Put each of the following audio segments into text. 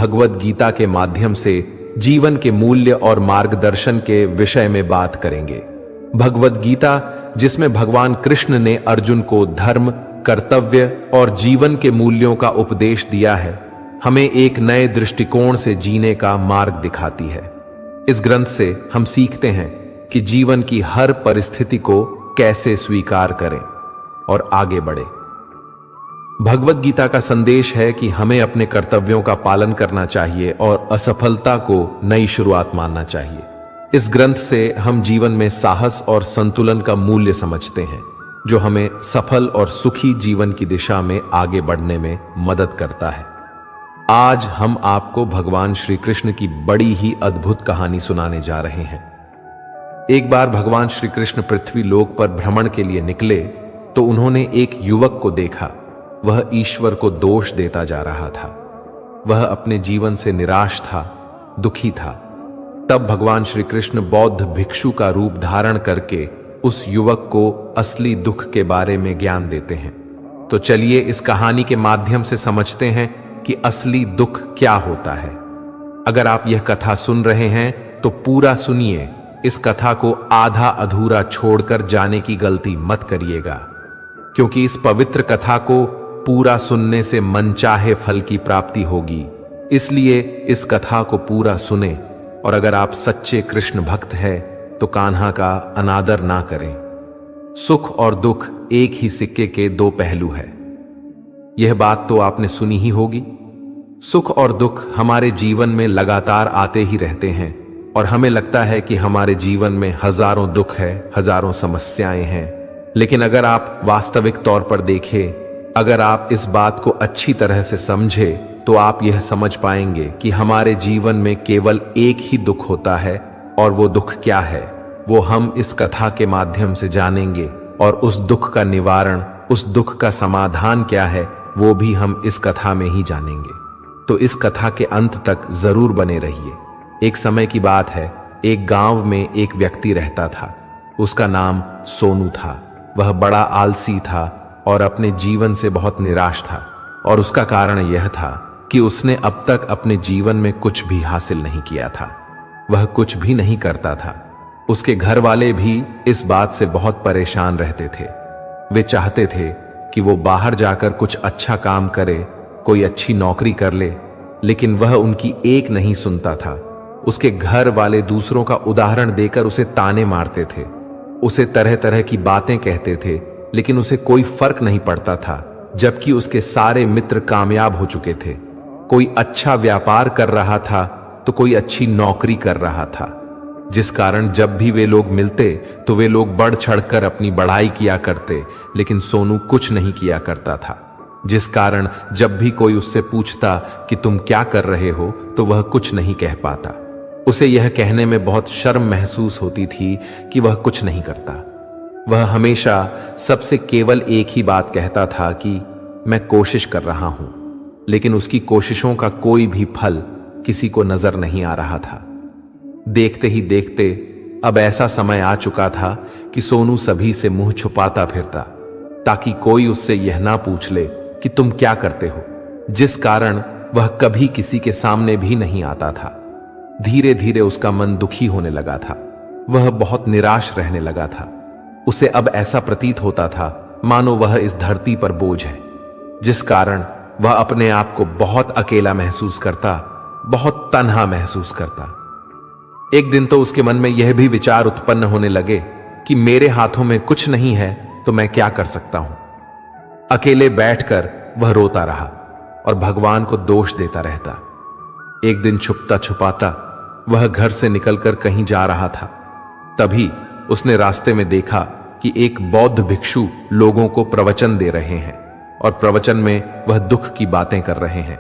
भगवद गीता के माध्यम से जीवन के मूल्य और मार्गदर्शन के विषय में बात करेंगे। भगवद गीता, जिसमें भगवान कृष्ण ने अर्जुन को धर्म, कर्तव्य और जीवन के मूल्यों का उपदेश दिया है, हमें एक नए दृष्टिकोण से जीने का मार्ग दिखाती है। इस ग्रंथ से हम सीखते हैं कि जीवन की हर परिस्थिति को कैसे स्वीकार करें और आगे बढ़े। भगवद गीता का संदेश है कि हमें अपने कर्तव्यों का पालन करना चाहिए और असफलता को नई शुरुआत मानना चाहिए। इस ग्रंथ से हम जीवन में साहस और संतुलन का मूल्य समझते हैं, जो हमें सफल और सुखी जीवन की दिशा में आगे बढ़ने में मदद करता है। आज हम आपको भगवान श्री कृष्ण की बड़ी ही अद्भुत कहानी सुनाने जा रहे हैं। एक बार भगवान श्री कृष्ण पृथ्वी लोक पर भ्रमण के लिए निकले तो उन्होंने एक युवक को देखा। वह ईश्वर को दोष देता जा रहा था। वह अपने जीवन से निराश था, दुखी था। तब भगवान श्री कृष्ण बौद्ध भिक्षु का रूप धारण करके उस युवक को असली दुख के बारे में ज्ञान देते हैं। तो चलिए इस कहानी के माध्यम से समझते हैं कि असली दुख क्या होता है। अगर आप यह कथा सुन रहे हैं तो पूरा सुनिए। इस कथा को आधा अधूरा छोड़कर जाने की गलती मत करिएगा, क्योंकि इस पवित्र कथा को पूरा सुनने से मनचाहे फल की प्राप्ति होगी। इसलिए इस कथा को पूरा सुने, और अगर आप सच्चे कृष्ण भक्त हैं तो कान्हा का अनादर ना करें। सुख और दुख एक ही सिक्के के दो पहलू है। यह बात तो आपने सुनी ही होगी। सुख और दुख हमारे जीवन में लगातार आते ही रहते हैं और हमें लगता है कि हमारे जीवन में हजारों दुख है, हजारों समस्याएं हैं। लेकिन अगर आप वास्तविक तौर पर देखें, अगर आप इस बात को अच्छी तरह से समझे, तो आप यह समझ पाएंगे कि हमारे जीवन में केवल एक ही दुख होता है। और वो दुख क्या है, वो हम इस कथा के माध्यम से जानेंगे। और उस दुख का निवारण, उस दुख का समाधान क्या है, वो भी हम इस कथा में ही जानेंगे। तो इस कथा के अंत तक जरूर बने रहिए। एक समय की बात है, एक गांव में एक व्यक्ति रहता था। उसका नाम सोनू था। वह बड़ा आलसी था और अपने जीवन से बहुत निराश था। और उसका कारण यह था कि उसने अब तक अपने जीवन में कुछ भी हासिल नहीं किया था। वह कुछ भी नहीं करता था। उसके घर वाले भी इस बात से बहुत परेशान रहते थे। वे चाहते थे कि वो बाहर जाकर कुछ अच्छा काम करे, कोई अच्छी नौकरी कर ले, लेकिन वह उनकी एक नहीं सुनता था। उसके घर वाले दूसरों का उदाहरण देकर उसे ताने मारते थे, उसे तरह तरह की बातें कहते थे, लेकिन उसे कोई फर्क नहीं पड़ता था। जबकि उसके सारे मित्र कामयाब हो चुके थे। कोई अच्छा व्यापार कर रहा था तो कोई अच्छी नौकरी कर रहा था, जिस कारण जब भी वे लोग मिलते तो वे लोग बढ़ चढ़कर अपनी बढ़ाई किया करते, लेकिन सोनू कुछ नहीं किया करता था। जिस कारण जब भी कोई उससे पूछता कि तुम क्या कर रहे हो, तो वह कुछ नहीं कह पाता। उसे यह कहने में बहुत शर्म महसूस होती थी कि वह कुछ नहीं करता। वह हमेशा सबसे केवल एक ही बात कहता था कि मैं कोशिश कर रहा हूं, लेकिन उसकी कोशिशों का कोई भी फल किसी को नजर नहीं आ रहा था। देखते ही देखते अब ऐसा समय आ चुका था कि सोनू सभी से मुंह छुपाता फिरता, ताकि कोई उससे यह ना पूछ ले कि तुम क्या करते हो, जिस कारण वह कभी किसी के सामने भी नहीं आता था। धीरे धीरे उसका मन दुखी होने लगा था। वह बहुत निराश रहने लगा था। उसे अब ऐसा प्रतीत होता था मानो वह इस धरती पर बोझ है, जिस कारण वह अपने आप को बहुत अकेला महसूस करता, बहुत तन्हा महसूस करता। एक दिन तो उसके मन में यह भी विचार उत्पन्न होने लगे कि मेरे हाथों में कुछ नहीं है तो मैं क्या कर सकता हूं। अकेले बैठकर वह रोता रहा और भगवान को दोष देता रहता। एक दिन छुपता छुपाता वह घर से निकलकर कहीं जा रहा था। तभी उसने रास्ते में देखा कि एक बौद्ध भिक्षु लोगों को प्रवचन दे रहे हैं और प्रवचन में वह दुख की बातें कर रहे हैं।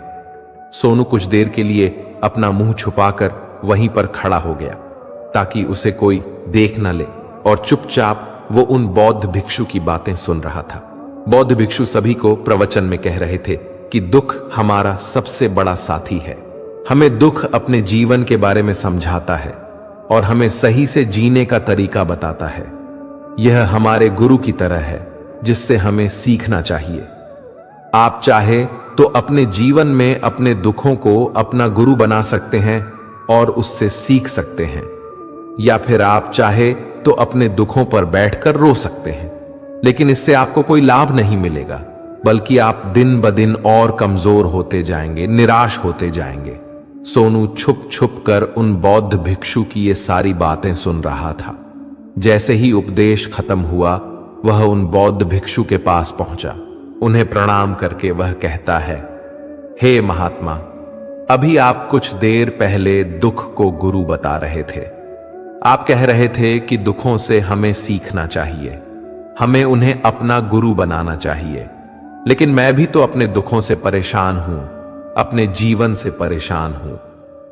सोनू कुछ देर के लिए अपना मुंह छुपाकर वहीं पर खड़ा हो गया, ताकि उसे कोई देख न ले, और चुपचाप वो उन बौद्ध भिक्षु की बातें सुन रहा था। बौद्ध भिक्षु सभी को प्रवचन में कह रहे थे कि दुख हमारा सबसे बड़ा साथी है। हमें दुख अपने जीवन के बारे में समझाता है और हमें सही से जीने का तरीका बताता है। यह हमारे गुरु की तरह है, जिससे हमें सीखना चाहिए। आप चाहे तो अपने जीवन में अपने दुखों को अपना गुरु बना सकते हैं और उससे सीख सकते हैं, या फिर आप चाहे तो अपने दुखों पर बैठकर रो सकते हैं, लेकिन इससे आपको कोई लाभ नहीं मिलेगा, बल्कि आप दिन ब दिन और कमजोर होते जाएंगे, निराश होते जाएंगे। सोनू छुप छुप कर उन बौद्ध भिक्षु की ये सारी बातें सुन रहा था। जैसे ही उपदेश खत्म हुआ, वह उन बौद्ध भिक्षु के पास पहुंचा। उन्हें प्रणाम करके वह कहता है, हे महात्मा, अभी आप कुछ देर पहले दुख को गुरु बता रहे थे। आप कह रहे थे कि दुखों से हमें सीखना चाहिए, हमें उन्हें अपना गुरु बनाना चाहिए। लेकिन मैं भी तो अपने दुखों से परेशान हूं, अपने जीवन से परेशान हूं।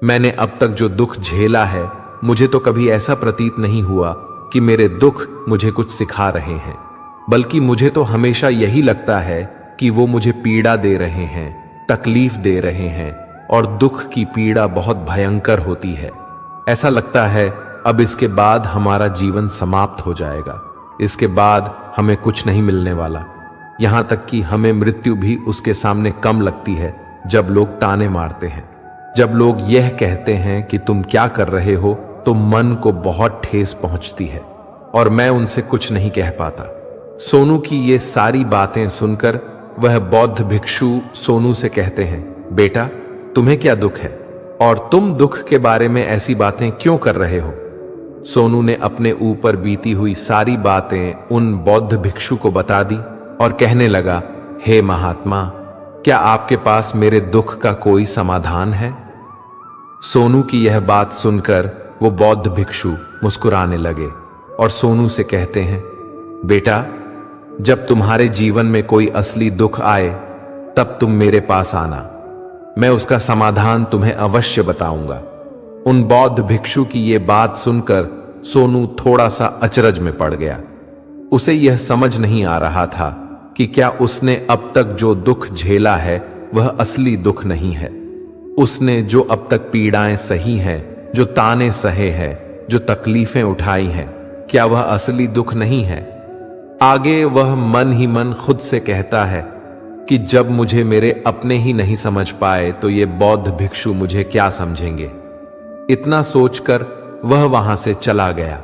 मैंने अब तक जो दुख झेला है, मुझे तो कभी ऐसा प्रतीत नहीं हुआ कि मेरे दुख मुझे कुछ सिखा रहे हैं, बल्कि मुझे तो हमेशा यही लगता है कि वो मुझे पीड़ा दे रहे हैं, तकलीफ दे रहे हैं, और दुख की पीड़ा बहुत भयंकर होती है। ऐसा लगता है अब इसके बाद हमारा जीवन समाप्त हो जाएगा, इसके बाद हमें कुछ नहीं मिलने वाला। यहां तक कि हमें मृत्यु भी उसके सामने कम लगती है जब लोग ताने मारते हैं। जब लोग यह कहते हैं कि तुम क्या कर रहे हो, तो मन को बहुत ठेस पहुंचती है और मैं उनसे कुछ नहीं कह पाता। सोनू की ये सारी बातें सुनकर वह बौद्ध भिक्षु सोनू से कहते हैं, बेटा, तुम्हें क्या दुख है और तुम दुख के बारे में ऐसी बातें क्यों कर रहे हो? सोनू ने अपने ऊपर बीती हुई सारी बातें उन बौद्ध भिक्षु को बता दी और कहने लगा, हे महात्मा, क्या आपके पास मेरे दुख का कोई समाधान है? सोनू की यह बात सुनकर वो बौद्ध भिक्षु मुस्कुराने लगे और सोनू से कहते हैं, बेटा, जब तुम्हारे जीवन में कोई असली दुख आए तब तुम मेरे पास आना, मैं उसका समाधान तुम्हें अवश्य बताऊंगा। उन बौद्ध भिक्षु की ये बात सुनकर सोनू थोड़ा सा अचरज में पड़ गया। उसे यह समझ नहीं आ रहा था कि क्या उसने अब तक जो दुख झेला है वह असली दुख नहीं है। उसने जो अब तक पीड़ाएं सही हैं, जो ताने सहे हैं, जो तकलीफें उठाई हैं, क्या वह असली दुख नहीं है? आगे वह मन ही मन खुद से कहता है कि जब मुझे मेरे अपने ही नहीं समझ पाए तो ये बौद्ध भिक्षु मुझे क्या समझेंगे। इतना सोचकर वह वहां से चला गया।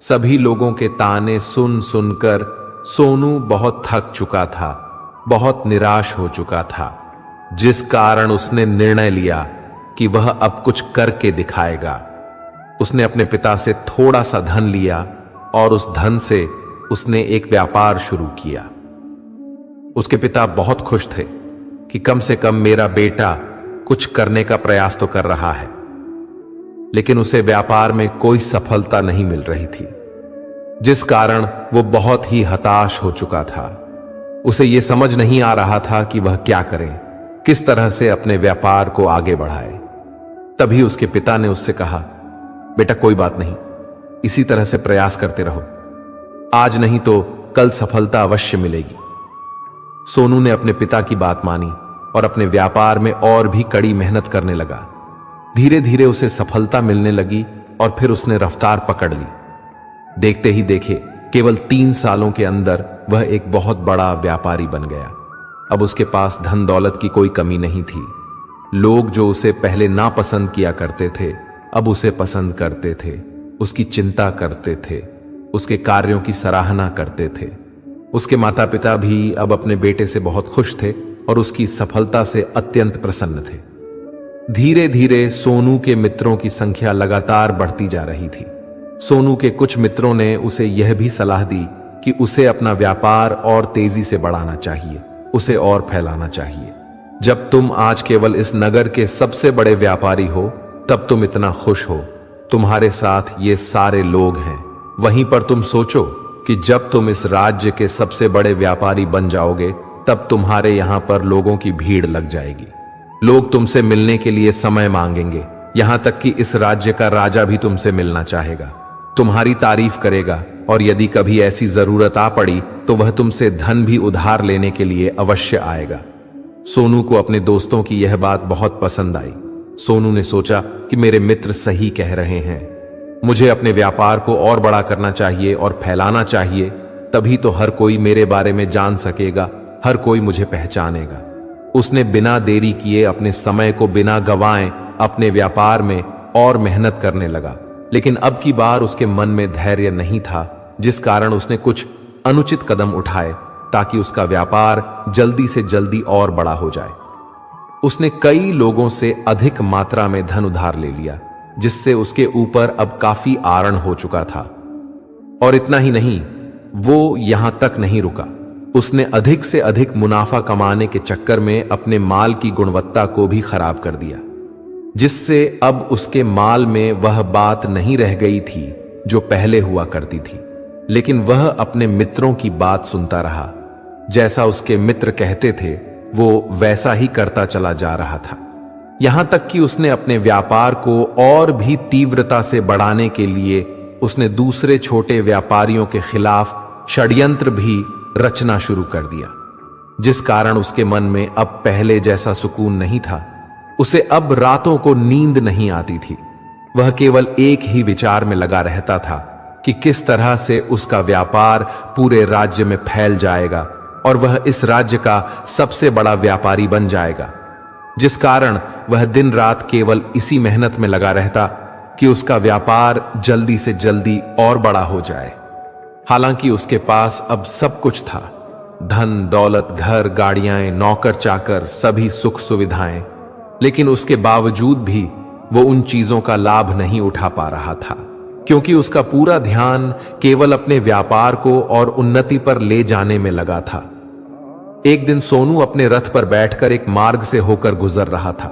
सभी लोगों के ताने सुन सुनकर सोनू बहुत थक चुका था, बहुत निराश हो चुका था, जिस कारण उसने निर्णय लिया कि वह अब कुछ करके दिखाएगा। उसने अपने पिता से थोड़ा सा धन लिया और उस धन से उसने एक व्यापार शुरू किया। उसके पिता बहुत खुश थे कि कम से कम मेरा बेटा कुछ करने का प्रयास तो कर रहा है, लेकिन उसे व्यापार में कोई सफलता नहीं मिल रही थी, जिस कारण वो बहुत ही हताश हो चुका था। उसे यह समझ नहीं आ रहा था कि वह क्या करे, किस तरह से अपने व्यापार को आगे बढ़ाए। तभी उसके पिता ने उससे कहा, बेटा, कोई बात नहीं, इसी तरह से प्रयास करते रहो, आज नहीं तो कल सफलता अवश्य मिलेगी। सोनू ने अपने पिता की बात मानी और अपने व्यापार में और भी कड़ी मेहनत करने लगा। धीरे धीरे उसे सफलता मिलने लगी और फिर उसने रफ्तार पकड़ ली। देखते ही देखे केवल 3 सालों के अंदर वह एक बहुत बड़ा व्यापारी बन गया। अब उसके पास धन दौलत की कोई कमी नहीं थी। लोग जो उसे पहले नापसंद किया करते थे, अब उसे पसंद करते थे, उसकी चिंता करते थे, उसके कार्यों की सराहना करते थे। उसके माता पिता भी अब अपने बेटे से बहुत खुश थे और उसकी सफलता से अत्यंत प्रसन्न थे। धीरे धीरे सोनू के मित्रों की संख्या लगातार बढ़ती जा रही थी। सोनू के कुछ मित्रों ने उसे यह भी सलाह दी कि उसे अपना व्यापार और तेजी से बढ़ाना चाहिए, उसे और फैलाना चाहिए। जब तुम आज केवल इस नगर के सबसे बड़े व्यापारी हो, तब तुम इतना खुश हो, तुम्हारे साथ ये सारे लोग हैं। वहीं पर तुम सोचो कि जब तुम इस राज्य के सबसे बड़े व्यापारी बन जाओगे, तब तुम्हारे यहां पर लोगों की भीड़ लग जाएगी। लोग तुमसे मिलने के लिए समय मांगेंगे, यहां तक कि इस राज्य का राजा भी तुमसे मिलना चाहेगा, तुम्हारी तारीफ करेगा, और यदि कभी ऐसी जरूरत आ पड़ी तो वह तुमसे धन भी उधार लेने के लिए अवश्य आएगा। सोनू को अपने दोस्तों की यह बात बहुत पसंद आई। सोनू ने सोचा कि मेरे मित्र सही कह रहे हैं, मुझे अपने व्यापार को और बड़ा करना चाहिए और फैलाना चाहिए, तभी तो हर कोई मेरे बारे में जान सकेगा, हर कोई मुझे पहचानेगा। उसने बिना देरी किए अपने समय को बिना गंवाए अपने व्यापार में और मेहनत करने लगा। लेकिन अब की बार उसके मन में धैर्य नहीं था, जिस कारण उसने कुछ अनुचित कदम उठाए ताकि उसका व्यापार जल्दी से जल्दी और बड़ा हो जाए। उसने कई लोगों से अधिक मात्रा में धन उधार ले लिया, जिससे उसके ऊपर अब काफी आरण हो चुका था। और इतना ही नहीं, वो यहां तक नहीं रुका, उसने अधिक से अधिक मुनाफा कमाने के चक्कर में अपने माल की गुणवत्ता को भी खराब कर दिया, जिससे अब उसके माल में वह बात नहीं रह गई थी जो पहले हुआ करती थी। लेकिन वह अपने मित्रों की बात सुनता रहा। जैसा उसके मित्र कहते थे वो वैसा ही करता चला जा रहा था। यहां तक कि उसने अपने व्यापार को और भी तीव्रता से बढ़ाने के लिए उसने दूसरे छोटे व्यापारियों के खिलाफ षड्यंत्र भी रचना शुरू कर दिया, जिस कारण उसके मन में अब पहले जैसा सुकून नहीं था। उसे अब रातों को नींद नहीं आती थी। वह केवल एक ही विचार में लगा रहता था कि किस तरह से उसका व्यापार पूरे राज्य में फैल जाएगा और वह इस राज्य का सबसे बड़ा व्यापारी बन जाएगा, जिस कारण वह दिन रात केवल इसी मेहनत में लगा रहता कि उसका व्यापार जल्दी से जल्दी और बड़ा हो जाए। हालांकि उसके पास अब सब कुछ था, धन दौलत, घर, गाड़ियां, नौकर चाकर, सभी सुख सुविधाएं, लेकिन उसके बावजूद भी वो उन चीजों का लाभ नहीं उठा पा रहा था, क्योंकि उसका पूरा ध्यान केवल अपने व्यापार को और उन्नति पर ले जाने में लगा था। एक दिन सोनू अपने रथ पर बैठकर एक मार्ग से होकर गुजर रहा था।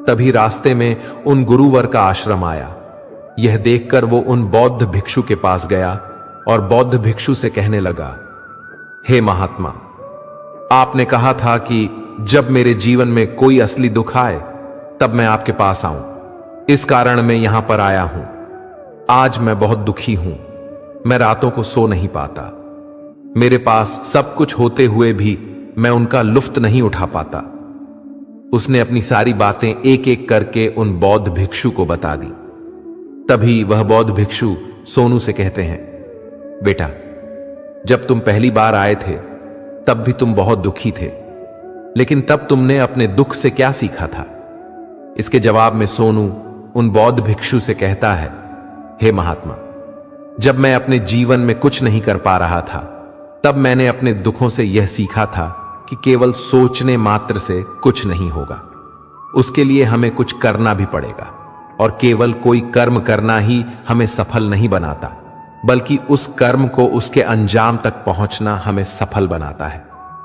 तभी रास्ते में उन गुरुवर का आश्रम आया। यह देखकर वो उन बौद्ध भिक्षु के पास गया और बौद्ध भिक्षु से कहने लगा, हे महात्मा, आपने कहा था कि जब मेरे जीवन में कोई असली दुख आए तब मैं आपके पास आऊं। इस कारण मैं यहां पर आया हूं। आज मैं बहुत दुखी हूं। मैं रातों को सो नहीं पाता। मेरे पास सब कुछ होते हुए भी मैं उनका लुफ्त नहीं उठा पाता। उसने अपनी सारी बातें एक एक करके उन बौद्ध भिक्षु को बता दी। तभी वह बौद्ध भिक्षु सोनू से कहते हैं, बेटा, जब तुम पहली बार आए थे तब भी तुम बहुत दुखी थे, लेकिन तब तुमने अपने दुख से क्या सीखा था? इसके जवाब में सोनू उन बौद्ध भिक्षु से कहता है, हे महात्मा, जब मैं अपने जीवन में कुछ नहीं कर पा रहा था तब मैंने अपने दुखों से यह सीखा था कि केवल सोचने मात्र से कुछ नहीं होगा। उसके लिए हमें कुछ करना भी पड़ेगा, और केवल कोई कर्म करना ही हमें सफल नहीं बनाता, बल्कि उस कर्म को उसके अंजाम तक पहुंचना हमें सफल बनाता है।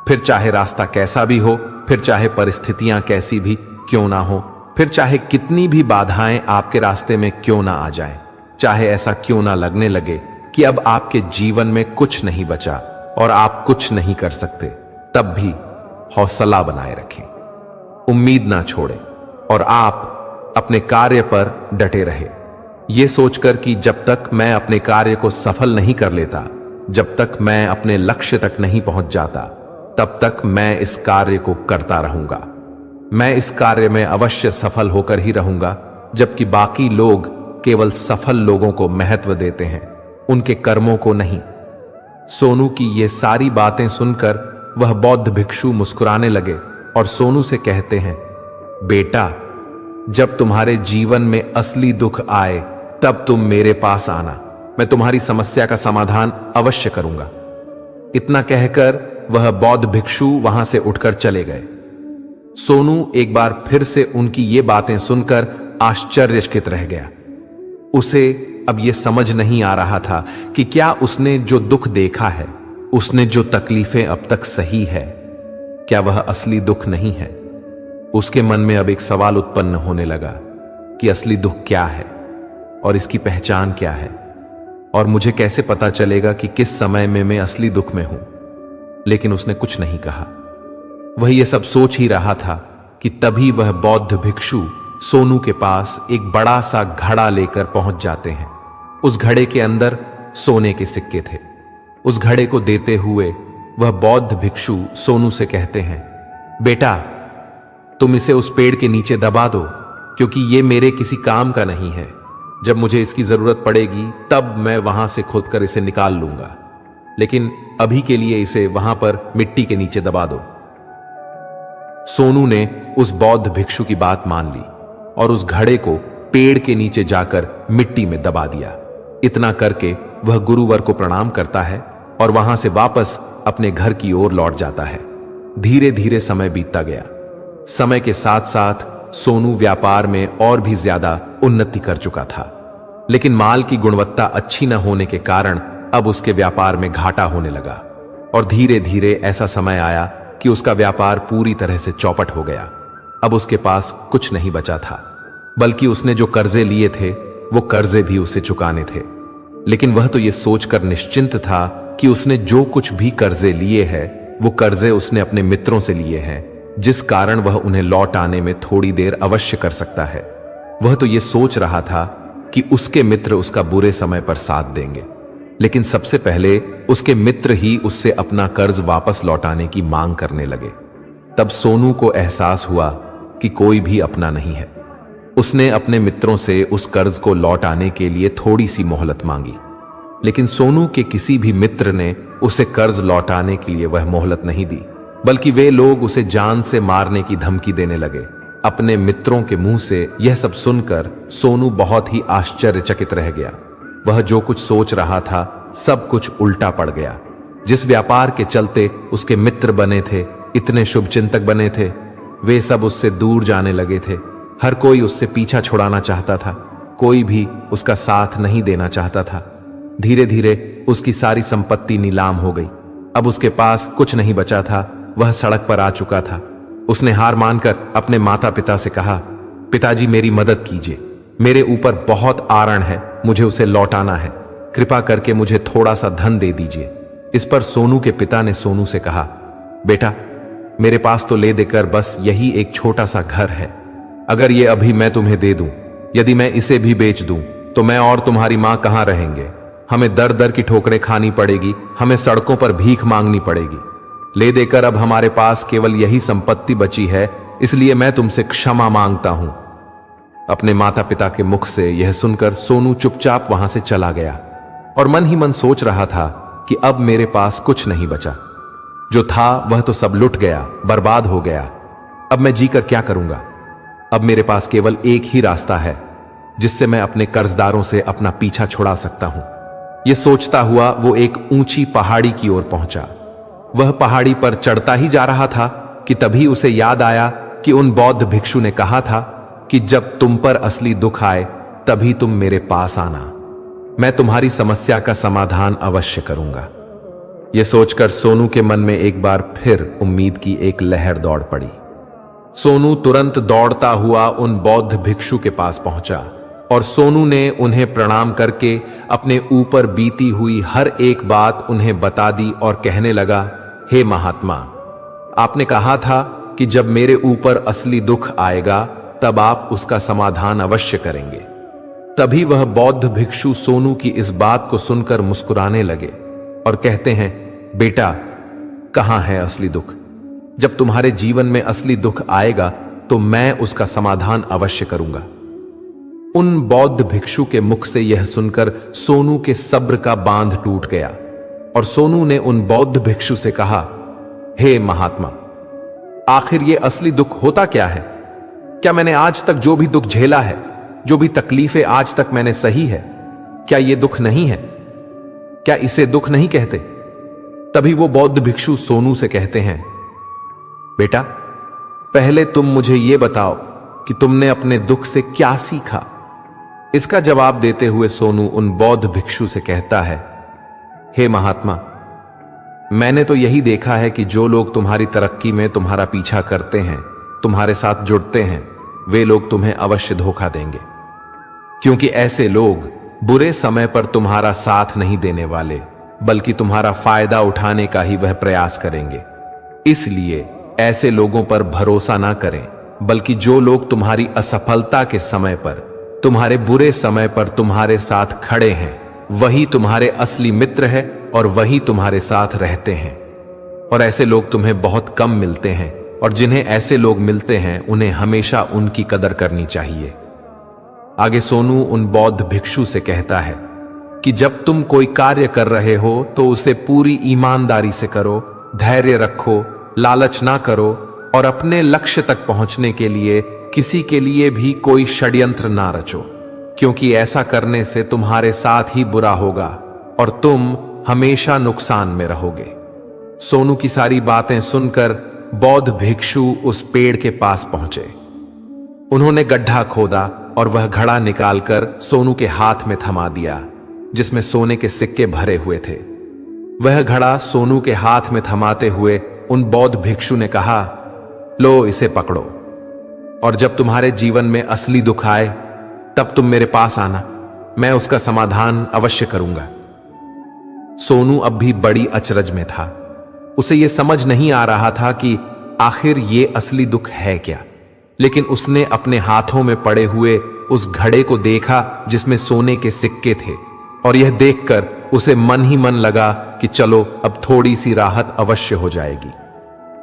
फिर चाहे रास्ता कैसा भी हो, फिर चाहे परिस्थितियां कैसी भी क्यों ना हो, फिर चाहे कितनी भी बाधाएं आपके रास्ते में क्यों ना आ जाएं, चाहे ऐसा क्यों ना लगने लगे कि अब आपके जीवन में कुछ नहीं बचा और आप कुछ नहीं कर सकते, तब भी हौसला बनाए रखें, उम्मीद ना छोड़ें और आप अपने कार्य पर डटे रहे, ये सोचकर कि जब तक मैं अपने कार्य को सफल नहीं कर लेता, जब तक मैं अपने लक्ष्य तक नहीं पहुंच जाता, तब तक मैं इस कार्य को करता रहूंगा। मैं इस कार्य में अवश्य सफल होकर ही रहूंगा, जबकि बाकी लोग केवल सफल लोगों को महत्व देते हैं, उनके कर्मों को नहीं। सोनू की ये सारी बातें सुनकर वह बौद्ध भिक्षु मुस्कुराने लगे और सोनू से कहते हैं, बेटा, जब तुम्हारे जीवन में असली दुख आए तब तुम मेरे पास आना, मैं तुम्हारी समस्या का समाधान अवश्य करूंगा। इतना कहकर वह बौद्ध भिक्षु वहां से उठकर चले गए। सोनू एक बार फिर से उनकी ये बातें सुनकर आश्चर्यचकित रह गया। उसे अब यह समझ नहीं आ रहा था कि क्या उसने जो दुख देखा है, उसने जो तकलीफें अब तक सही है, क्या वह असली दुख नहीं है। उसके मन में अब एक सवाल उत्पन्न होने लगा कि असली दुख क्या है और इसकी पहचान क्या है, और मुझे कैसे पता चलेगा कि किस समय में मैं असली दुख में हूं। लेकिन उसने कुछ नहीं कहा। वह यह सब सोच ही रहा था कि तभी वह बौद्ध भिक्षु सोनू के पास एक बड़ा सा घड़ा लेकर पहुंच जाते हैं। उस घड़े के अंदर सोने के सिक्के थे। उस घड़े को देते हुए वह बौद्ध भिक्षु सोनू से कहते हैं, बेटा, तुम इसे उस पेड़ के नीचे दबा दो, क्योंकि ये मेरे किसी काम का नहीं है। जब मुझे इसकी जरूरत पड़ेगी तब मैं वहां से खोदकर इसे निकाल लूंगा, लेकिन अभी के लिए इसे वहां पर मिट्टी के नीचे दबा दो। सोनू ने उस बौद्ध भिक्षु की बात मान ली और उस घड़े को पेड़ के नीचे जाकर मिट्टी में दबा दिया। इतना करके वह गुरुवर को प्रणाम करता है और वहां से वापस अपने घर की ओर लौट जाता है। धीरे धीरे समय बीतता गया। समय के साथ साथ सोनू व्यापार में और भी ज्यादा उन्नति कर चुका था, लेकिन माल की गुणवत्ता अच्छी न होने के कारण अब उसके व्यापार में घाटा होने लगा और धीरे धीरे ऐसा समय आया कि उसका व्यापार पूरी तरह से चौपट हो गया। अब उसके पास कुछ नहीं बचा था, बल्कि उसने जो कर्जे लिए थे वो कर्जे भी उसे चुकाने थे। लेकिन वह तो ये सोचकर निश्चिंत था कि उसने जो कुछ भी कर्जे लिए हैं वो कर्जे उसने अपने मित्रों से लिए हैं, जिस कारण वह उन्हें लौट आने में थोड़ी देर अवश्य कर सकता है। वह तो ये सोच रहा था कि उसके मित्र उसका बुरे समय पर साथ देंगे, लेकिन सबसे पहले उसके मित्र ही उससे अपना कर्ज वापस लौटाने की मांग करने लगे। तब सोनू को एहसास हुआ कि कोई भी अपना नहीं है। उसने अपने मित्रों से उस कर्ज को लौटाने के लिए थोड़ी सी मोहलत मांगी, लेकिन सोनू के किसी भी मित्र ने उसे कर्ज लौटाने के लिए वह मोहलत नहीं दी, बल्कि वे लोग उसे जान से मारने की धमकी देने लगे। अपने मित्रों के मुंह से यह सब सुनकर सोनू बहुत ही आश्चर्यचकित रह गया। वह जो कुछ सोच रहा था सब कुछ उल्टा पड़ गया। जिस व्यापार के चलते उसके मित्र बने थे, इतने शुभचिंतक बने थे, वे सब उससे दूर जाने लगे थे। हर कोई उससे पीछा छुड़ाना चाहता था, कोई भी उसका साथ नहीं देना चाहता था। धीरे धीरे उसकी सारी संपत्ति नीलाम हो गई। अब उसके पास कुछ नहीं बचा था। वह सड़क पर आ चुका था। उसने हार मानकर अपने माता पिता से कहा, पिताजी मेरी मदद कीजिए, मेरे ऊपर बहुत आरण है, मुझे उसे लौटाना है, कृपा करके मुझे थोड़ा सा धन दे दीजिए। इस पर सोनू के पिता ने सोनू से कहा, बेटा मेरे पास तो ले देकर बस यही एक छोटा सा घर है। अगर ये अभी मैं तुम्हें दे दूं, यदि मैं इसे भी बेच दूं, तो मैं और तुम्हारी मां कहां रहेंगे? हमें दर दर की ठोकरें खानी पड़ेगी, हमें सड़कों पर भीख मांगनी पड़ेगी। ले देकर अब हमारे पास केवल यही संपत्ति बची है, इसलिए मैं तुमसे क्षमा मांगता हूं। अपने माता पिता के मुख से यह सुनकर सोनू चुपचाप वहां से चला गया और मन ही मन सोच रहा था कि अब मेरे पास कुछ नहीं बचा, जो था वह तो सब लुट गया, बर्बाद हो गया। अब मैं जीकर क्या करूंगा? अब मेरे पास केवल एक ही रास्ता है जिससे मैं अपने कर्जदारों से अपना पीछा छुड़ा सकता हूं। यह सोचता हुआ वो एक ऊंची पहाड़ी की ओर पहुंचा। वह पहाड़ी पर चढ़ता ही जा रहा था कि तभी उसे याद आया कि उन बौद्ध भिक्षु ने कहा था कि जब तुम पर असली दुख आए तभी तुम मेरे पास आना, मैं तुम्हारी समस्या का समाधान अवश्य करूंगा। यह सोचकर सोनू के मन में एक बार फिर उम्मीद की एक लहर दौड़ पड़ी। सोनू तुरंत दौड़ता हुआ उन बौद्ध भिक्षु के पास पहुंचा और सोनू ने उन्हें प्रणाम करके अपने ऊपर बीती हुई हर एक बात उन्हें बता दी और कहने लगा, हे महात्मा, आपने कहा था कि जब मेरे ऊपर असली दुख आएगा तब आप उसका समाधान अवश्य करेंगे। तभी वह बौद्ध भिक्षु सोनू की इस बात को सुनकर मुस्कुराने लगे और कहते हैं, बेटा कहां है असली दुख? जब तुम्हारे जीवन में असली दुख आएगा तो मैं उसका समाधान अवश्य करूंगा। उन बौद्ध भिक्षु के मुख से यह सुनकर सोनू के सब्र का बांध टूट गया और सोनू ने उन बौद्ध भिक्षु से कहा, हे महात्मा, आखिर ये असली दुख होता क्या है? क्या मैंने आज तक जो भी दुख झेला है, जो भी तकलीफें आज तक मैंने सही है, क्या ये दुख नहीं है? क्या इसे दुख नहीं कहते? तभी वो बौद्ध भिक्षु सोनू से कहते हैं, बेटा पहले तुम मुझे यह बताओ कि तुमने अपने दुख से क्या सीखा। इसका जवाब देते हुए सोनू उन बौद्ध भिक्षु से कहता है, हे महात्मा, मैंने तो यही देखा है कि जो लोग तुम्हारी तरक्की में तुम्हारा पीछा करते हैं, तुम्हारे साथ जुड़ते हैं, वे लोग तुम्हें अवश्य धोखा देंगे, क्योंकि ऐसे लोग बुरे समय पर तुम्हारा साथ नहीं देने वाले, बल्कि तुम्हारा फायदा उठाने का ही वह प्रयास करेंगे। इसलिए ऐसे लोगों पर भरोसा ना करें, बल्कि जो लोग तुम्हारी असफलता के समय पर, तुम्हारे बुरे समय पर तुम्हारे साथ खड़े हैं, वही तुम्हारे असली मित्र है और वही तुम्हारे साथ रहते हैं। और ऐसे लोग तुम्हें बहुत कम मिलते हैं, और जिन्हें ऐसे लोग मिलते हैं उन्हें हमेशा उनकी कदर करनी चाहिए। आगे सोनू उन बौद्ध भिक्षु से कहता है कि जब तुम कोई कार्य कर रहे हो तो उसे पूरी ईमानदारी से करो, धैर्य रखो, लालच ना करो, और अपने लक्ष्य तक पहुंचने के लिए किसी के लिए भी कोई षड्यंत्र ना रचो, क्योंकि ऐसा करने से तुम्हारे साथ ही बुरा होगा और तुम हमेशा नुकसान में रहोगे। सोनू की सारी बातें सुनकर बौद्ध भिक्षु उस पेड़ के पास पहुंचे। उन्होंने गड्ढा खोदा और वह घड़ा निकालकर सोनू के हाथ में थमा दिया, जिसमें सोने के सिक्के भरे हुए थे। वह घड़ा सोनू के हाथ में थमाते हुए उन बौद्ध भिक्षु ने कहा, लो इसे पकड़ो, और जब तुम्हारे जीवन में असली दुख आए तब तुम मेरे पास आना, मैं उसका समाधान अवश्य करूंगा। सोनू अब भी बड़ी अचरज में था। उसे यह समझ नहीं आ रहा था कि आखिर ये असली दुख है क्या, लेकिन उसने अपने हाथों में पड़े हुए उस घड़े को देखा जिसमें सोने के सिक्के थे, और यह देखकर उसे मन ही मन लगा कि चलो अब थोड़ी सी राहत अवश्य हो जाएगी।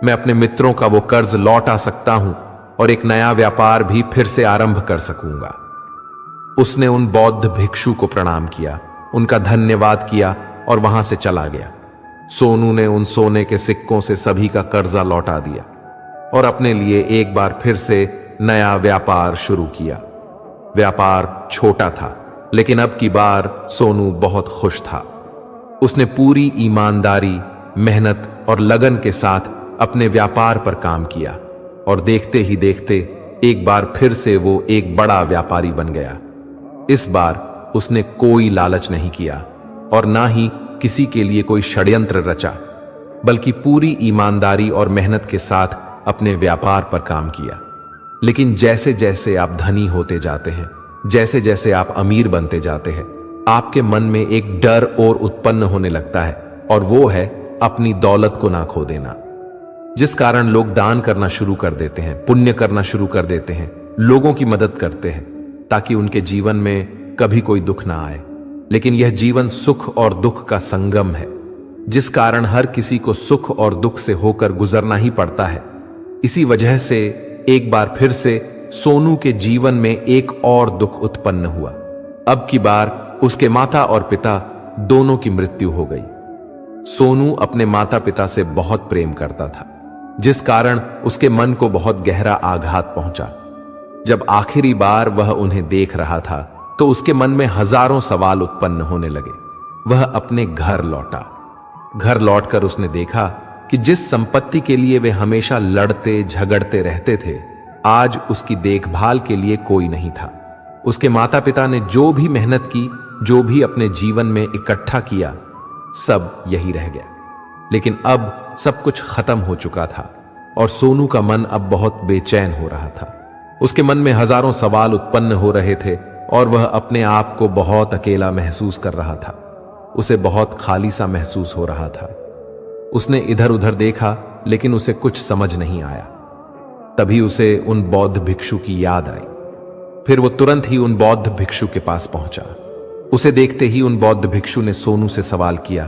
मैं अपने मित्रों का वो कर्ज लौटा सकता हूं और एक नया व्यापार भी फिर से आरंभ कर सकूंगा। उसने उन बौद्ध भिक्षु को प्रणाम किया, उनका धन्यवाद किया और वहां से चला गया। सोनू ने उन सोने के सिक्कों से सभी का कर्जा लौटा दिया और अपने लिए एक बार फिर से नया व्यापार शुरू किया। व्यापार छोटा था, लेकिन अब की बार सोनू बहुत खुश था। उसने पूरी ईमानदारी, मेहनत और लगन के साथ अपने व्यापार पर काम किया और देखते ही देखते एक बार फिर से वो एक बड़ा व्यापारी बन गया। इस बार उसने कोई लालच नहीं किया और ना ही किसी के लिए कोई षड्यंत्र रचा, बल्कि पूरी ईमानदारी और मेहनत के साथ अपने व्यापार पर काम किया। लेकिन जैसे जैसे आप धनी होते जाते हैं, जैसे जैसे आप अमीर बनते जाते हैं, आपके मन में एक डर और उत्पन्न होने लगता है, और वो है अपनी दौलत को ना खो देना। जिस कारण लोग दान करना शुरू कर देते हैं, पुण्य करना शुरू कर देते हैं, लोगों की मदद करते हैं ताकि उनके जीवन में कभी कोई दुख ना आए। लेकिन यह जीवन सुख और दुख का संगम है, जिस कारण हर किसी को सुख और दुख से होकर गुजरना ही पड़ता है। इसी वजह से एक बार फिर से सोनू के जीवन में एक और दुख उत्पन्न हुआ। अब की बार उसके माता और पिता दोनों की मृत्यु हो गई। सोनू अपने माता पिता से बहुत प्रेम करता था, जिस कारण उसके मन को बहुत गहरा आघात पहुंचा। जब आखिरी बार वह उन्हें देख रहा था तो उसके मन में हजारों सवाल उत्पन्न होने लगे। वह अपने घर लौटा। घर लौटकर उसने देखा कि जिस संपत्ति के लिए वे हमेशा लड़ते झगड़ते रहते थे, आज उसकी देखभाल के लिए कोई नहीं था। उसके माता पिता ने जो भी मेहनत की, जो भी अपने जीवन में इकट्ठा किया, सब यही रह गया। लेकिन अब सब कुछ खत्म हो चुका था और सोनू का मन अब बहुत बेचैन हो रहा था। उसके मन में हजारों सवाल उत्पन्न हो रहे थे और वह अपने आप को बहुत अकेला महसूस कर रहा था। उसे बहुत खाली सा महसूस हो रहा था। उसने इधर उधर देखा, लेकिन उसे कुछ समझ नहीं आया। तभी उसे उन बौद्ध भिक्षु की याद आई। फिर वो तुरंत ही उन बौद्ध भिक्षु के पास पहुंचा। उसे देखते ही उन बौद्ध भिक्षु ने सोनू से सवाल किया,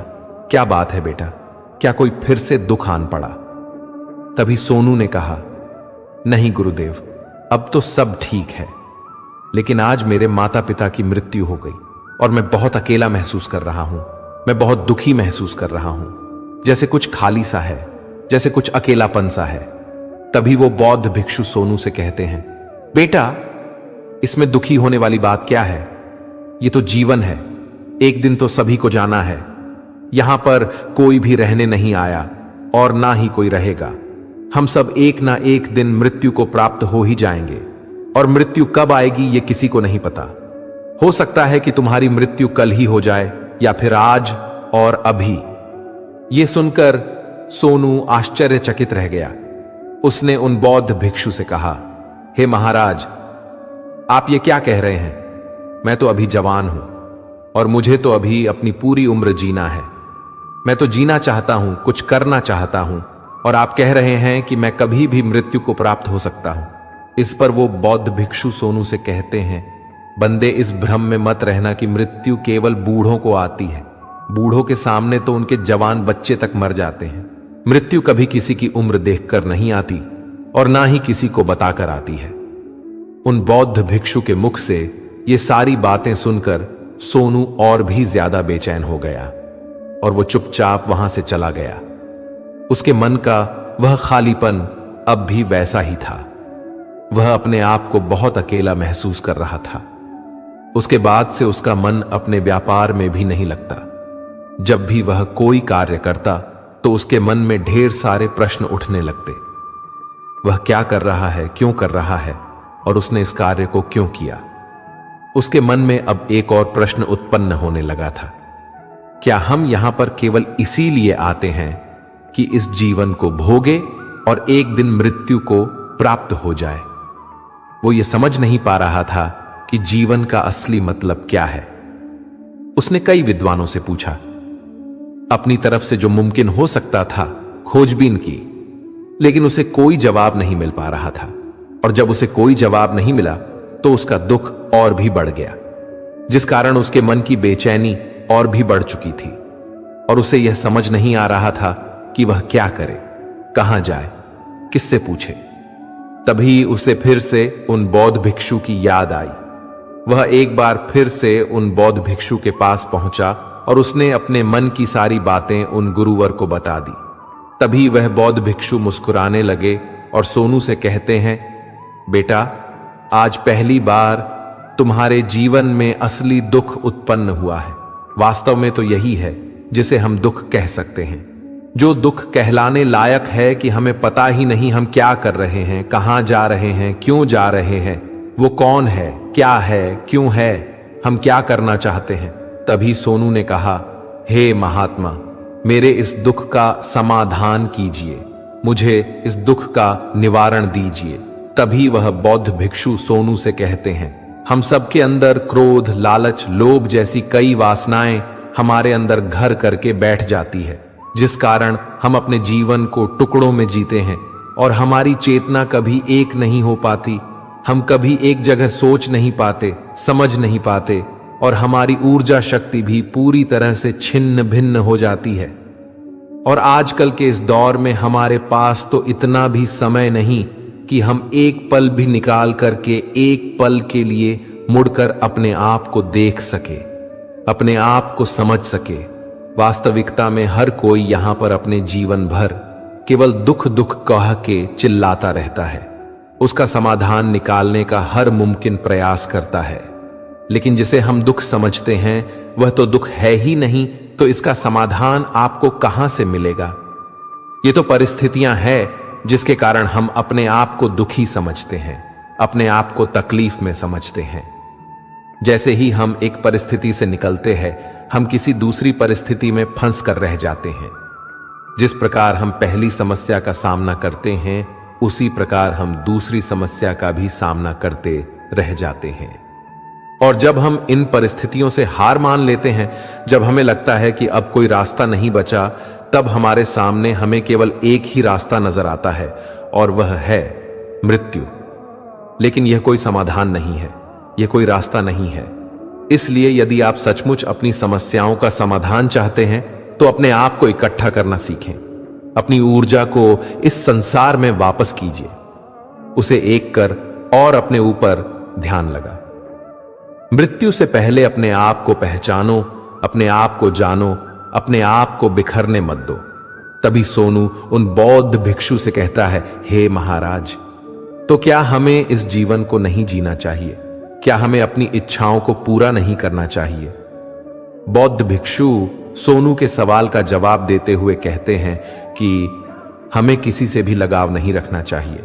क्या बात है बेटा, क्या कोई फिर से दुख आन पड़ा? तभी सोनू ने कहा, नहीं गुरुदेव, अब तो सब ठीक है, लेकिन आज मेरे माता पिता की मृत्यु हो गई और मैं बहुत अकेला महसूस कर रहा हूं। मैं बहुत दुखी महसूस कर रहा हूं, जैसे कुछ खाली सा है, जैसे कुछ अकेलापन सा है। तभी वो बौद्ध भिक्षु सोनू से कहते हैं, बेटा, इसमें दुखी होने वाली बात क्या है? ये तो जीवन है, एक दिन तो सभी को जाना है। यहां पर कोई भी रहने नहीं आया और ना ही कोई रहेगा। हम सब एक ना एक दिन मृत्यु को प्राप्त हो ही जाएंगे, और मृत्यु कब आएगी ये किसी को नहीं पता। हो सकता है कि तुम्हारी मृत्यु कल ही हो जाए या फिर आज और अभी। ये सुनकर सोनू आश्चर्यचकित रह गया। उसने उन बौद्ध भिक्षु से कहा, हे महाराज, आप ये क्या कह रहे हैं? मैं तो अभी जवान हूं और मुझे तो अभी अपनी पूरी उम्र जीना है। मैं तो जीना चाहता हूं, कुछ करना चाहता हूं, और आप कह रहे हैं कि मैं कभी भी मृत्यु को प्राप्त हो सकता हूं। इस पर वो बौद्ध भिक्षु सोनू से कहते हैं, बंदे, इस भ्रम में मत रहना कि मृत्यु केवल बूढ़ों को आती है। बूढ़ों के सामने तो उनके जवान बच्चे तक मर जाते हैं। मृत्यु कभी किसी की उम्र देखकर नहीं आती और ना ही किसी को बताकर आती है। उन बौद्ध भिक्षु के मुख से ये सारी बातें सुनकर सोनू और भी ज्यादा बेचैन हो गया और वो चुपचाप वहां से चला गया। उसके मन का वह खालीपन अब भी वैसा ही था। वह अपने आप को बहुत अकेला महसूस कर रहा था। उसके बाद से उसका मन अपने व्यापार में भी नहीं लगता। जब भी वह कोई कार्य करता तो उसके मन में ढेर सारे प्रश्न उठने लगते। वह क्या कर रहा है, क्यों कर रहा है, और उसने इस कार्य को क्यों किया। उसके मन में अब एक और प्रश्न उत्पन्न होने लगा था। क्या हम यहां पर केवल इसीलिए आते हैं कि इस जीवन को भोगे और एक दिन मृत्यु को प्राप्त हो जाए? वो ये समझ नहीं पा रहा था कि जीवन का असली मतलब क्या है। उसने कई विद्वानों से पूछा, अपनी तरफ से जो मुमकिन हो सकता था खोजबीन की, लेकिन उसे कोई जवाब नहीं मिल पा रहा था। और जब उसे कोई जवाब नहीं मिला तो उसका दुख और भी बढ़ गया, जिस कारण उसके मन की बेचैनी और भी बढ़ चुकी थी। और उसे यह समझ नहीं आ रहा था कि वह क्या करे, कहां जाए, किससे पूछे। तभी उसे फिर से उन बौद्ध भिक्षु की याद आई। वह एक बार फिर से उन बौद्ध भिक्षु के पास पहुंचा और उसने अपने मन की सारी बातें उन गुरुवर को बता दी। तभी वह बौद्ध भिक्षु मुस्कुराने लगे और सोनू से कहते हैं, बेटा, आज पहली बार तुम्हारे जीवन में असली दुख उत्पन्न हुआ है। वास्तव में तो यही है जिसे हम दुख कह सकते हैं, जो दुख कहलाने लायक है कि हमें पता ही नहीं हम क्या कर रहे हैं, कहां जा रहे हैं, क्यों जा रहे हैं, वो कौन है, क्या है, क्यों है, हम क्या करना चाहते हैं। तभी सोनू ने कहा, हे महात्मा, मेरे इस दुख का समाधान कीजिए, मुझे इस दुख का निवारण दीजिए। तभी वह बौद्ध भिक्षु सोनू से कहते हैं, हम सबके अंदर क्रोध, लालच, लोभ जैसी कई वासनाएं हमारे अंदर घर करके बैठ जाती है, जिस कारण हम अपने जीवन को टुकड़ों में जीते हैं और हमारी चेतना कभी एक नहीं हो पाती। हम कभी एक जगह सोच नहीं पाते, समझ नहीं पाते और हमारी ऊर्जा शक्ति भी पूरी तरह से छिन्न भिन्न हो जाती है। और आजकल के इस दौर में हमारे पास तो इतना भी समय नहीं कि हम एक पल भी निकाल करके एक पल के लिए मुड़कर अपने आप को देख सके, अपने आप को समझ सके। वास्तविकता में हर कोई यहां पर अपने जीवन भर केवल दुख दुख कह के चिल्लाता रहता है। उसका समाधान निकालने का हर मुमकिन प्रयास करता है, लेकिन जिसे हम दुख समझते हैं वह तो दुख है ही नहीं, तो इसका समाधान आपको कहां से मिलेगा। ये तो परिस्थितियां हैं जिसके कारण हम अपने आप को दुखी समझते हैं, अपने आप को तकलीफ में समझते हैं। जैसे ही हम एक परिस्थिति से निकलते हैं, हम किसी दूसरी परिस्थिति में फंस कर रह जाते हैं। जिस प्रकार हम पहली समस्या का सामना करते हैं, उसी प्रकार हम दूसरी समस्या का भी सामना करते रह जाते हैं। और जब हम इन परिस्थितियों से हार मान लेते हैं, जब हमें लगता है कि अब कोई रास्ता नहीं बचा, तब हमारे सामने हमें केवल एक ही रास्ता नजर आता है और वह है मृत्यु। लेकिन यह कोई समाधान नहीं है, यह कोई रास्ता नहीं है। इसलिए यदि आप सचमुच अपनी समस्याओं का समाधान चाहते हैं तो अपने आप को इकट्ठा करना सीखें, अपनी ऊर्जा को इस संसार में वापस कीजिए, उसे एक कर और अपने ऊपर ध्यान लगा। मृत्यु से पहले अपने आप को पहचानो, अपने आप को जानो, अपने आप को बिखरने मत दो। तभी सोनू उन बौद्ध भिक्षु से कहता है, हे महाराज, तो क्या हमें इस जीवन को नहीं जीना चाहिए? क्या हमें अपनी इच्छाओं को पूरा नहीं करना चाहिए? बौद्ध भिक्षु सोनू के सवाल का जवाब देते हुए कहते हैं कि हमें किसी से भी लगाव नहीं रखना चाहिए,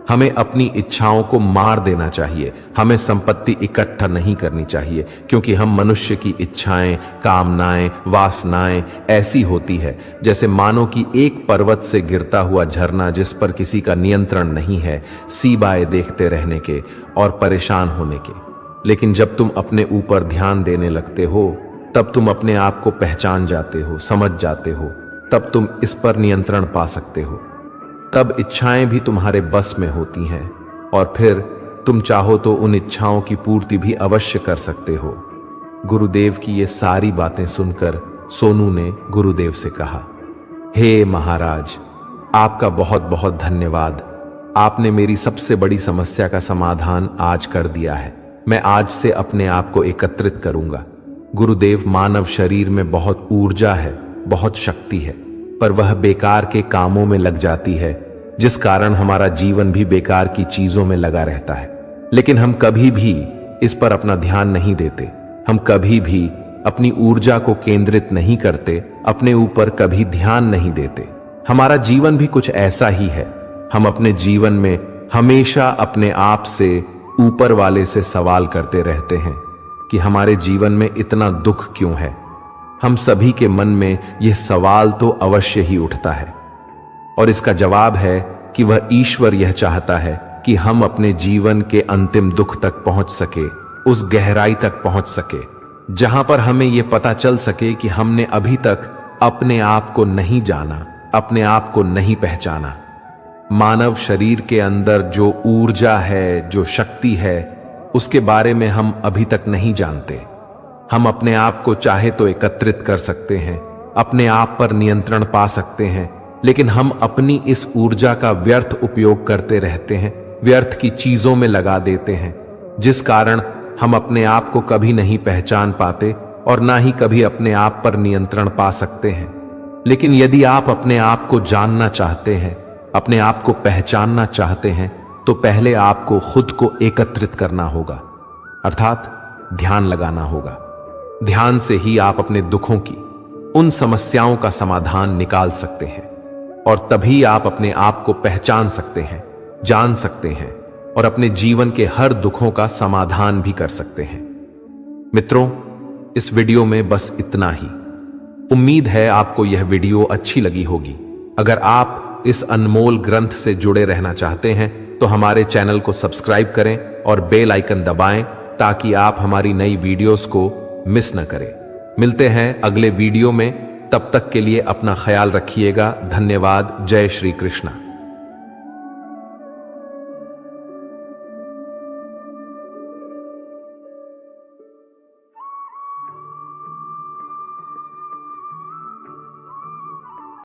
हमें अपनी इच्छाओं को मार देना चाहिए, हमें संपत्ति इकट्ठा नहीं करनी चाहिए, क्योंकि हम मनुष्य की इच्छाएं, कामनाएं, वासनाएं ऐसी होती है जैसे मानो कि एक पर्वत से गिरता हुआ झरना जिस पर किसी का नियंत्रण नहीं है, सीबाए देखते रहने के और परेशान होने के। लेकिन जब तुम अपने ऊपर ध्यान देने लगते हो, तब तुम अपने आप को पहचान जाते हो, समझ जाते हो, तब तुम इस पर नियंत्रण पा सकते हो। तब इच्छाएं भी तुम्हारे बस में होती हैं और फिर तुम चाहो तो उन इच्छाओं की पूर्ति भी अवश्य कर सकते हो। गुरुदेव की ये सारी बातें सुनकर सोनू ने गुरुदेव से कहा, हे महाराज, आपका बहुत बहुत धन्यवाद। आपने मेरी सबसे बड़ी समस्या का समाधान आज कर दिया है। मैं आज से अपने आप को एकत्रित करूंगा। गुरुदेव, मानव शरीर में बहुत ऊर्जा है, बहुत शक्ति है, पर वह बेकार के कामों में लग जाती है जिस कारण हमारा जीवन भी बेकार की चीजों में लगा रहता है। लेकिन हम कभी भी इस पर अपना ध्यान नहीं देते, हम कभी भी अपनी ऊर्जा को केंद्रित नहीं करते, अपने ऊपर कभी ध्यान नहीं देते। हमारा जीवन भी कुछ ऐसा ही है। हम अपने जीवन में हमेशा अपने आप से, ऊपर वाले से सवाल करते रहते हैं कि हमारे जीवन में इतना दुख क्यों है। हम सभी के मन में यह सवाल तो अवश्य ही उठता है, और इसका जवाब है कि वह ईश्वर यह चाहता है कि हम अपने जीवन के अंतिम दुख तक पहुंच सके, उस गहराई तक पहुंच सके जहां पर हमें यह पता चल सके कि हमने अभी तक अपने आप को नहीं जाना, अपने आप को नहीं पहचाना। मानव शरीर के अंदर जो ऊर्जा है, जो शक्ति है, उसके बारे में हम अभी तक नहीं जानते। हम अपने आप को चाहे तो एकत्रित कर सकते हैं, अपने आप पर नियंत्रण पा सकते हैं, लेकिन हम अपनी इस ऊर्जा का व्यर्थ उपयोग करते रहते हैं, व्यर्थ की चीजों में लगा देते हैं, जिस कारण हम अपने आप को कभी नहीं पहचान पाते और ना ही कभी अपने आप पर नियंत्रण पा सकते हैं। लेकिन यदि आप अपने आप को जानना चाहते हैं, अपने आप को पहचानना चाहते हैं, तो पहले आपको खुद को एकत्रित करना होगा, अर्थात ध्यान लगाना होगा। ध्यान से ही आप अपने दुखों की, उन समस्याओं का समाधान निकाल सकते हैं, और तभी आप अपने आप को पहचान सकते हैं, जान सकते हैं और अपने जीवन के हर दुखों का समाधान भी कर सकते हैं। मित्रों, इस वीडियो में बस इतना ही। उम्मीद है आपको यह वीडियो अच्छी लगी होगी। अगर आप इस अनमोल ग्रंथ से जुड़े रहना चाहते हैं तो हमारे चैनल को सब्सक्राइब करें और बेल आइकन दबाएं ताकि आप हमारी नई वीडियोस को मिस न करें। मिलते हैं अगले वीडियो में, तब तक के लिए अपना ख्याल रखिएगा। धन्यवाद। जय श्री कृष्ण।